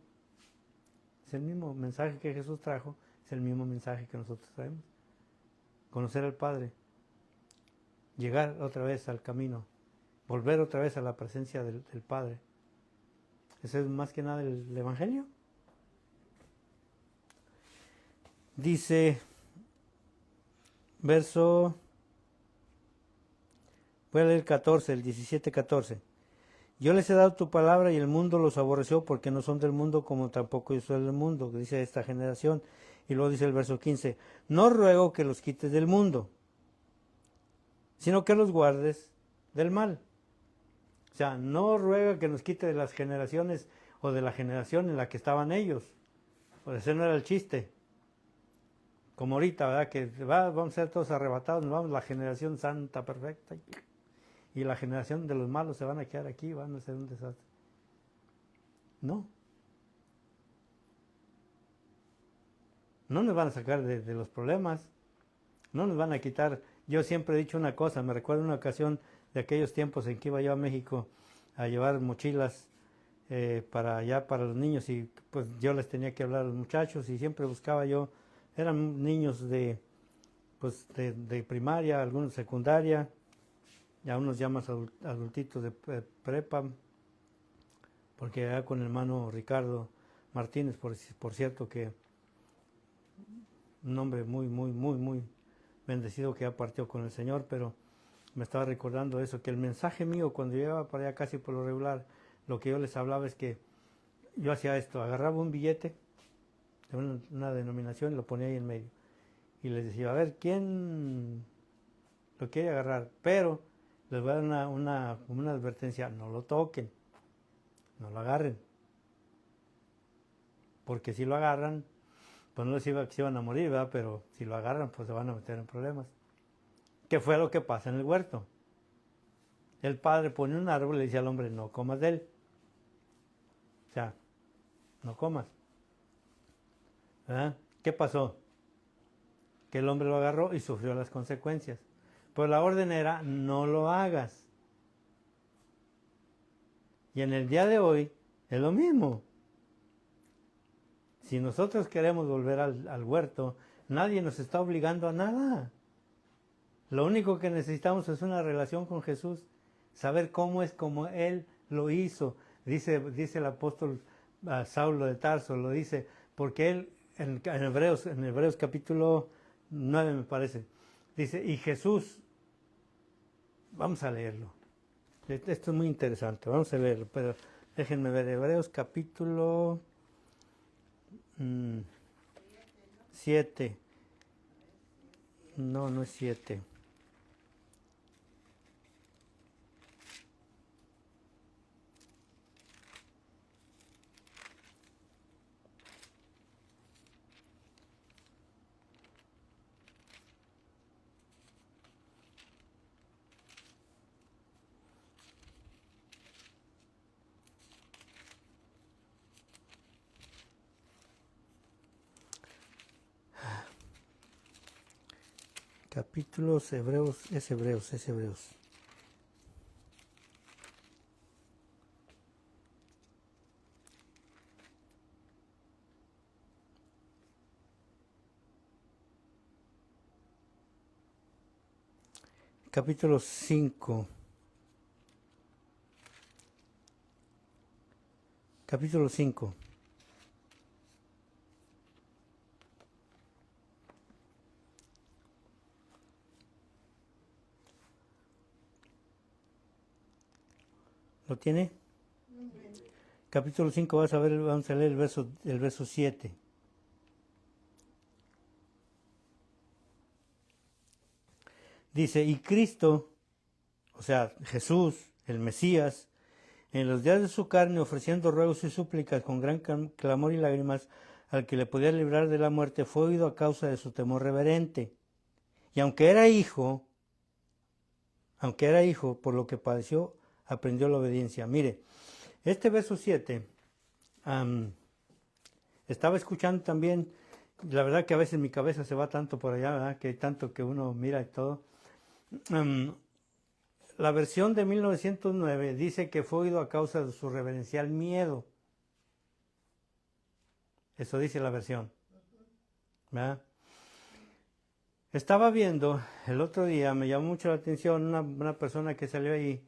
Es el mismo mensaje que Jesús trajo, es el mismo mensaje que nosotros traemos. Conocer al Padre. Llegar otra vez al camino. Volver otra vez a la presencia del Padre. Ese es más que nada el Evangelio. Dice, voy a leer el 14, el 17-14. Yo les he dado tu palabra y el mundo los aborreció porque no son del mundo como tampoco yo soy del mundo, que dice esta generación. Y luego dice el verso 15, no ruego que los quites del mundo, sino que los guardes del mal. O sea, no ruega que nos quite de las generaciones o de la generación en la que estaban ellos. Pues ese no era el chiste. Como ahorita, ¿verdad? Que vamos a ser todos arrebatados, nos vamos la generación santa, perfecta. Y la generación de los malos se van a quedar aquí, van a ser un desastre. No. No nos van a sacar de los problemas. No nos van a quitar. Yo siempre he dicho una cosa, me recuerdo una ocasión de aquellos tiempos en que iba yo a México a llevar mochilas para allá, para los niños, y pues yo les tenía que hablar a los muchachos y siempre buscaba yo, eran niños pues de primaria, algunos secundaria, ya unos ya más adultitos de prepa, porque allá con el hermano Ricardo Martínez, por cierto, que un hombre muy bendecido que ya partió con el Señor, pero me estaba recordando eso, que el mensaje mío cuando llegaba para allá casi por lo regular, lo que yo les hablaba es que yo hacía esto, agarraba un billete de una denominación y lo ponía ahí en medio. Y les decía, a ver, ¿quién lo quiere agarrar? Pero les voy a dar una advertencia, no lo toquen, no lo agarren. Porque si lo agarran, pues no les iba que se iban a morir, ¿verdad? Pero si lo agarran, pues se van a meter en problemas. ¿Qué fue lo que pasa en el huerto? El padre pone un árbol y le dice al hombre, no comas de él. O sea, no comas. ¿Verdad? ¿Qué pasó? Que el hombre lo agarró y sufrió las consecuencias. Pues la orden era, no lo hagas. Y en el día de hoy es lo mismo. Si nosotros queremos volver al huerto, nadie nos está obligando a nada. Lo único que necesitamos es una relación con Jesús, saber cómo es como Él lo hizo. Dice el apóstol Saulo de Tarso, lo dice, porque Él, en Hebreos capítulo 9 me parece, dice, y Jesús, vamos a leerlo. Esto es muy interesante, vamos a leerlo, pero déjenme ver, Hebreos capítulo 7. No, no es 7. Capítulos Hebreos, es Hebreos. Capítulo 5. Capítulo 5. ¿Lo tiene? Capítulo 5, vamos a leer el verso 7. Dice, y Cristo, o sea, Jesús, el Mesías, en los días de su carne, ofreciendo ruegos y súplicas con gran clamor y lágrimas, al que le podía librar de la muerte, fue oído a causa de su temor reverente. Y aunque era hijo, por lo que padeció, aprendió la obediencia. Mire, este verso 7, estaba escuchando también, la verdad que a veces mi cabeza se va tanto por allá, ¿verdad? Que hay tanto que uno mira y todo. La versión de 1909 dice que fue oído a causa de su reverencial miedo. Eso dice la versión. ¿Verdad? Estaba viendo el otro día, me llamó mucho la atención una persona que salió ahí,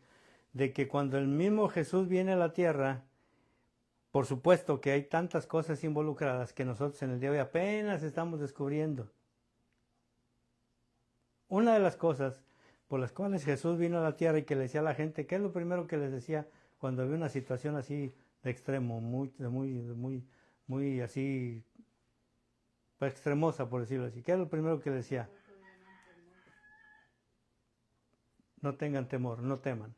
de que cuando el mismo Jesús viene a la tierra, por supuesto que hay tantas cosas involucradas que nosotros en el día de hoy apenas estamos descubriendo. Una de las cosas por las cuales Jesús vino a la tierra y que le decía a la gente, ¿qué es lo primero que les decía cuando había una situación así de extremo, muy así, extremosa, por decirlo así? ¿Qué es lo primero que les decía? No tengan temor, no teman.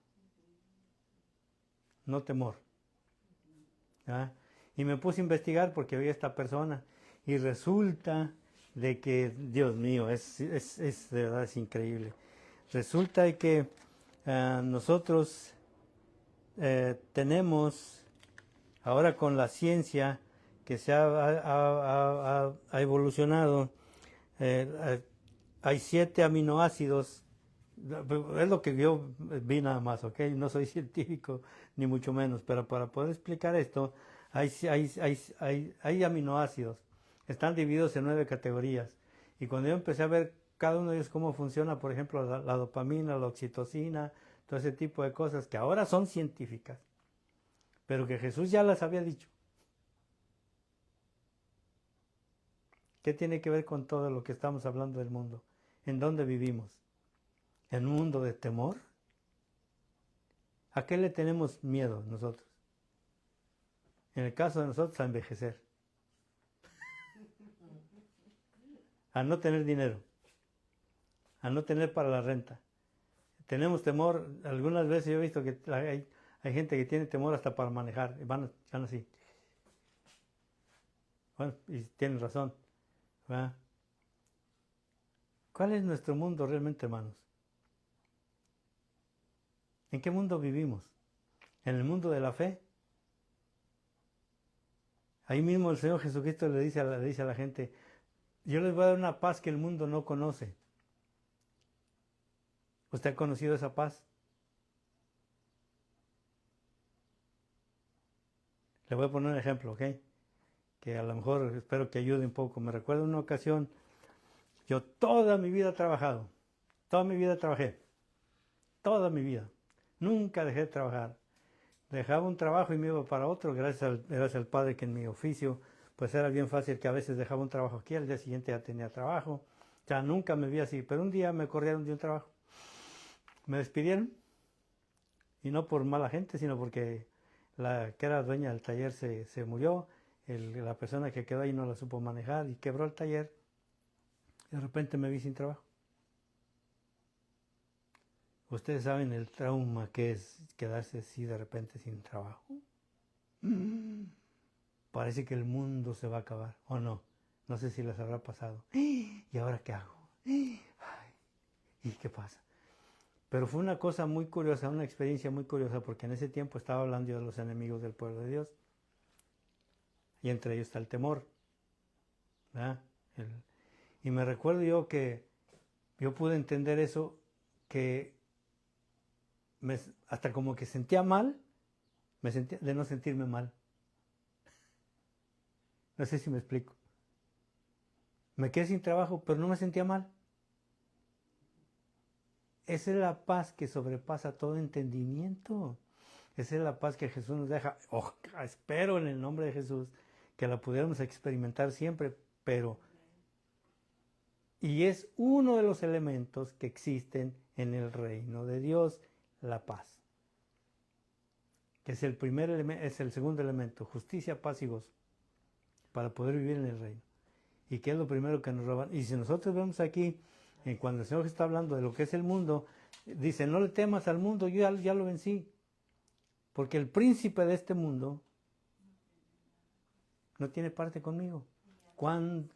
no temor. ¿Ah? Y me puse a investigar porque vi a esta persona y resulta de que, Dios mío, es de verdad es increíble. Resulta de que nosotros tenemos, ahora con la ciencia que se ha evolucionado, hay 7 aminoácidos, es lo que yo vi nada más, ¿ok? No soy científico, ni mucho menos, pero para poder explicar esto, hay aminoácidos, están divididos en 9 categorías, y cuando yo empecé a ver cada uno de ellos cómo funciona, por ejemplo, la dopamina, la oxitocina, todo ese tipo de cosas que ahora son científicas, pero que Jesús ya las había dicho. ¿Qué tiene que ver con todo lo que estamos hablando del mundo? ¿En dónde vivimos? ¿En un mundo de temor? ¿A qué le tenemos miedo nosotros? En el caso de nosotros, a envejecer. A no tener dinero. A no tener para la renta. Tenemos temor, algunas veces yo he visto que hay gente que tiene temor hasta para manejar. Y van así. Bueno, y tienen razón. ¿Verdad? ¿Cuál es nuestro mundo realmente, hermanos? ¿En qué mundo vivimos? ¿En el mundo de la fe? Ahí mismo el Señor Jesucristo le dice a la gente, yo les voy a dar una paz que el mundo no conoce. ¿Usted ha conocido esa paz? Le voy a poner un ejemplo, ¿ok? Que a lo mejor espero que ayude un poco. Me recuerdo una ocasión, yo toda mi vida he trabajado, toda mi vida trabajé, toda mi vida. Nunca dejé de trabajar. Dejaba un trabajo y me iba para otro, gracias al Padre que en mi oficio, pues era bien fácil que a veces dejaba un trabajo aquí, al día siguiente ya tenía trabajo. O sea, nunca me vi así, pero un día me corrieron de un trabajo. Me despidieron, y no por mala gente, sino porque la que era dueña del taller se murió, la persona que quedó ahí no la supo manejar y quebró el taller. Y de repente me vi sin trabajo. Ustedes saben el trauma que es quedarse así de repente sin trabajo. Parece que el mundo se va a acabar, ¿o no? No sé si les habrá pasado. ¿Y ahora qué hago? Ay, ¿y qué pasa? Pero fue una cosa muy curiosa, una experiencia muy curiosa, porque en ese tiempo estaba hablando yo de los enemigos del pueblo de Dios. Y entre ellos está el temor. ¿Verdad? Y me recuerdo yo que yo pude entender eso, que hasta como que sentía mal, me sentía de no sentirme mal. No sé si me explico. Me quedé sin trabajo, pero no me sentía mal. Esa es la paz que sobrepasa todo entendimiento. Esa es la paz que Jesús nos deja. Espero en el nombre de Jesús que la pudiéramos experimentar siempre, pero... Y es uno de los elementos que existen en el reino de Dios, la paz. Que es el primer elemento, es el segundo elemento, justicia, paz y gozo, para poder vivir en el reino. ¿Y qué es lo primero que nos roban? Y si nosotros vemos aquí, cuando el Señor está hablando de lo que es el mundo, dice, no le temas al mundo, yo ya lo vencí. Porque el príncipe de este mundo no tiene parte conmigo. ¿Cuándo?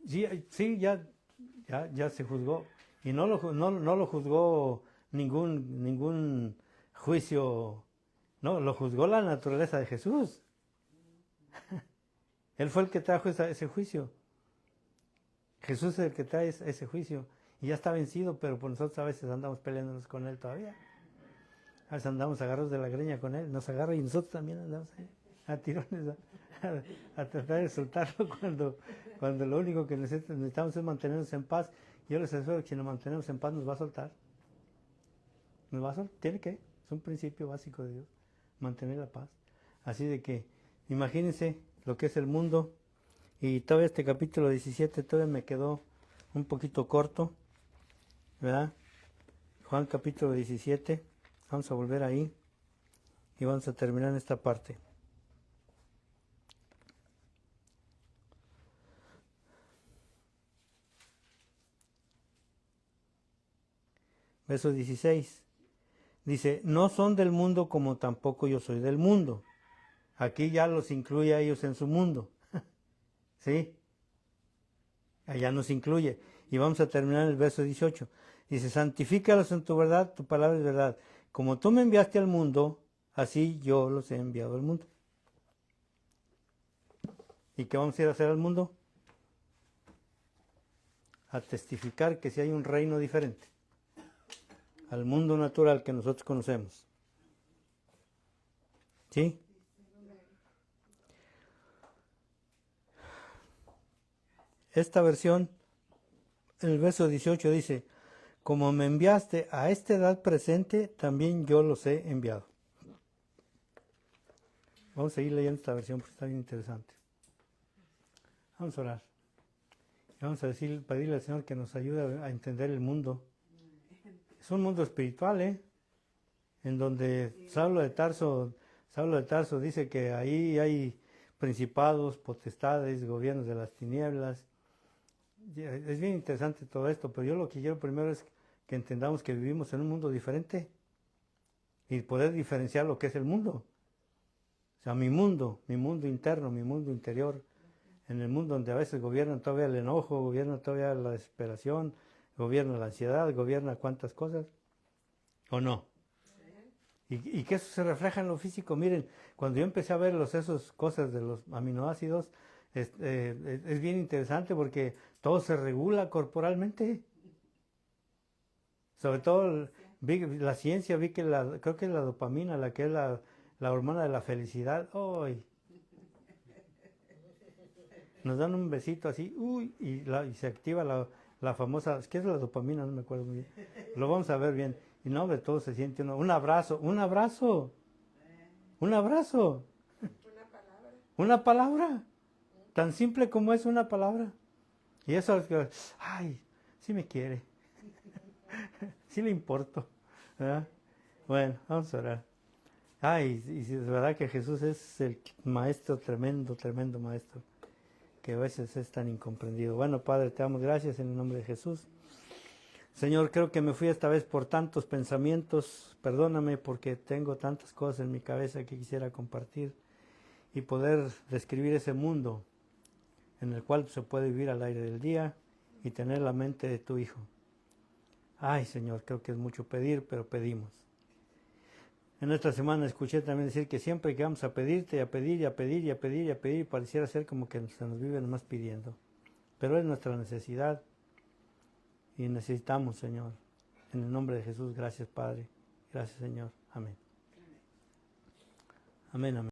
Sí, ya se juzgó. Y no lo juzgó ningún juicio, no, lo juzgó la naturaleza de Jesús. Él fue el que trajo ese juicio. Jesús es el que trae ese juicio. Y ya está vencido, pero por nosotros a veces andamos peleándonos con Él todavía. A veces andamos agarrados de la greña con Él. Nos agarra y nosotros también andamos ahí, a tirones, a tratar de soltarlo cuando lo único que necesitamos es mantenernos en paz. Yo les aseguro que si nos mantenemos en paz nos va a soltar. Nos va a soltar. Tiene que. Es un principio básico de Dios. Mantener la paz. Así de que imagínense lo que es el mundo. Y todavía este capítulo 17 todavía me quedó un poquito corto, ¿verdad? Juan capítulo 17, vamos a volver ahí y vamos a terminar en esta parte. Verso 16. Dice, no son del mundo como tampoco yo soy del mundo. Aquí ya los incluye a ellos en su mundo. ¿Sí? Allá nos incluye. Y vamos a terminar en el verso 18. Dice, santifícalos en tu verdad, tu palabra es verdad. Como tú me enviaste al mundo, así yo los he enviado al mundo. ¿Y qué vamos a ir a hacer al mundo? A testificar que si hay un reino diferente al mundo natural que nosotros conocemos. ¿Sí? Esta versión, en el verso 18 dice, como me enviaste a esta edad presente, también yo los he enviado. Vamos a seguir leyendo esta versión porque está bien interesante. Vamos a orar. Vamos a pedirle al Señor que nos ayude a entender el mundo. Es un mundo espiritual, en donde Saulo de Tarso dice que ahí hay principados, potestades, gobiernos de las tinieblas. Es bien interesante todo esto, pero yo lo que quiero primero es que entendamos que vivimos en un mundo diferente y poder diferenciar lo que es el mundo. O sea, mi mundo interno, mi mundo interior, en el mundo donde a veces gobierna todavía el enojo, gobierna todavía la desesperación, gobierna la ansiedad, gobierna cuántas cosas, ¿o no? Y que eso se refleja en lo físico. Miren, cuando yo empecé a ver esas cosas de los aminoácidos, es bien interesante porque todo se regula corporalmente. Sobre todo vi la ciencia, vi que creo que es la dopamina, la que es la hormona de la felicidad. ¡Ay! Nos dan un besito así, uy, y se activa la famosa, ¿qué es la dopamina? No me acuerdo muy bien. Lo vamos a ver bien. Y no, de todo se siente un abrazo, un abrazo, un abrazo. Una palabra. Tan simple como es una palabra. Y eso es que, ay, sí me quiere. Sí le importo. ¿Verdad? Bueno, vamos a orar. Ay, y es verdad que Jesús es el maestro, tremendo, tremendo maestro, que a veces es tan incomprendido. Bueno, Padre, te damos gracias en el nombre de Jesús. Señor, creo que me fui esta vez por tantos pensamientos. Perdóname porque tengo tantas cosas en mi cabeza que quisiera compartir y poder describir ese mundo en el cual se puede vivir al aire del día y tener la mente de tu Hijo. Ay, Señor, creo que es mucho pedir, pero pedimos. En esta semana escuché también decir que siempre que vamos a pedirte, a pedir, y a pedir, y a pedir, y a pedir, pareciera ser como que se nos vive nomás pidiendo. Pero es nuestra necesidad y necesitamos, Señor. En el nombre de Jesús, gracias, Padre. Gracias, Señor. Amén. Amén, amén.